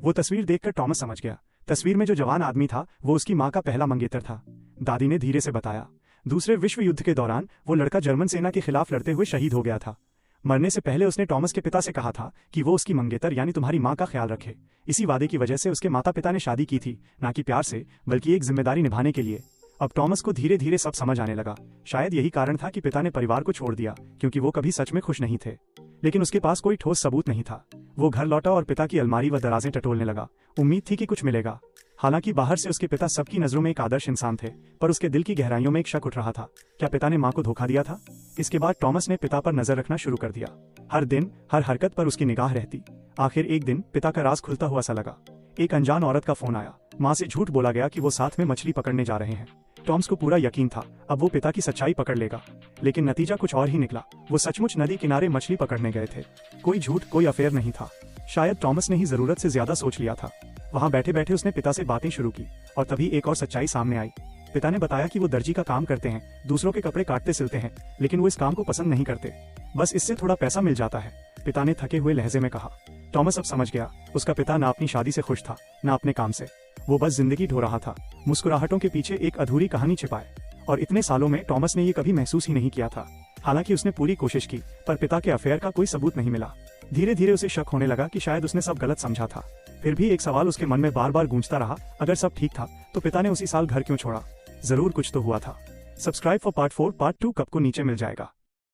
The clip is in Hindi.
वो तस्वीर देखकर टॉमस समझ गया। तस्वीर में जो जवान आदमी था वो उसकी माँ का पहला मंगेतर था। दादी ने धीरे से बताया, दूसरे विश्व युद्ध के दौरान वो लड़का जर्मन सेना के खिलाफ लड़ते हुए शहीद हो गया था। मरने से पहले उसने टॉमस के पिता से कहा था कि वो उसकी मंगेतर यानी तुम्हारी माँ का ख्याल रखे। इसी वादे की वजह से उसके माता पिता ने शादी की थी, ना कि प्यार से, बल्कि एक जिम्मेदारी निभाने के लिए। अब टॉमस को धीरे धीरे सब समझ आने लगा। शायद यही कारण था कि पिता ने परिवार को छोड़ दिया, क्योंकि वो कभी सच में खुश नहीं थे। लेकिन उसके पास कोई ठोस सबूत नहीं था। वो घर लौटा और पिता की अलमारी व दराजें टटोलने लगा। उम्मीद थी कि कुछ मिलेगा। हालांकि बाहर से उसके पिता सबकी नजरों में एक आदर्श इंसान थे, पर उसके दिल की गहराइयों में एक शक उठ रहा था। क्या पिता ने माँ को धोखा दिया था? इसके बाद टॉमस ने पिता पर नजर रखना शुरू कर दिया। हर दिन हर हरकत पर उसकी निगाह रहती। आखिर एक दिन पिता का राज खुलता हुआ सा लगा। एक अनजान औरत का फोन आया। माँ से झूठ बोला गया कि वो साथ में मछली पकड़ने जा रहे हैं। टॉम्स को पूरा यकीन था अब वो पिता की सच्चाई पकड़ लेगा, लेकिन नतीजा कुछ और ही निकला। वो सचमुच नदी किनारे मछली पकड़ने गए थे। कोई झूठ, कोई अफेयर नहीं था। शायद टॉमस ने ही जरूरत से ज्यादा सोच लिया था। वहां बैठे बैठे उसने पिता से बातें शुरू की और तभी एक और सच्चाई सामने आई। पिता ने बताया कि वो दर्जी का काम करते हैं, दूसरों के कपड़े काटते सिलते हैं, लेकिन वो इस काम को पसंद नहीं करते। बस इससे थोड़ा पैसा मिल जाता है, पिता ने थके हुए लहजे में कहा। टॉमस अब समझ गया, उसका पिता ना अपनी शादी से खुश था, ना अपने काम से। वो बस जिंदगी ढो रहा था, मुस्कुराहटों के पीछे एक अधूरी कहानी छिपाए। और इतने सालों में टॉमस ने ये कभी महसूस ही नहीं किया था। हालांकि उसने पूरी कोशिश की, पर पिता के अफेयर का कोई सबूत नहीं मिला। धीरे धीरे उसे शक होने लगा कि शायद उसने सब गलत समझा था। फिर भी एक सवाल उसके मन में बार बार गूंजता रहा, अगर सब ठीक था तो पिता ने उसी साल घर क्यों छोड़ा? जरूर कुछ तो हुआ था। Subscribe for part 4। पार्ट 2 कब को नीचे मिल जाएगा।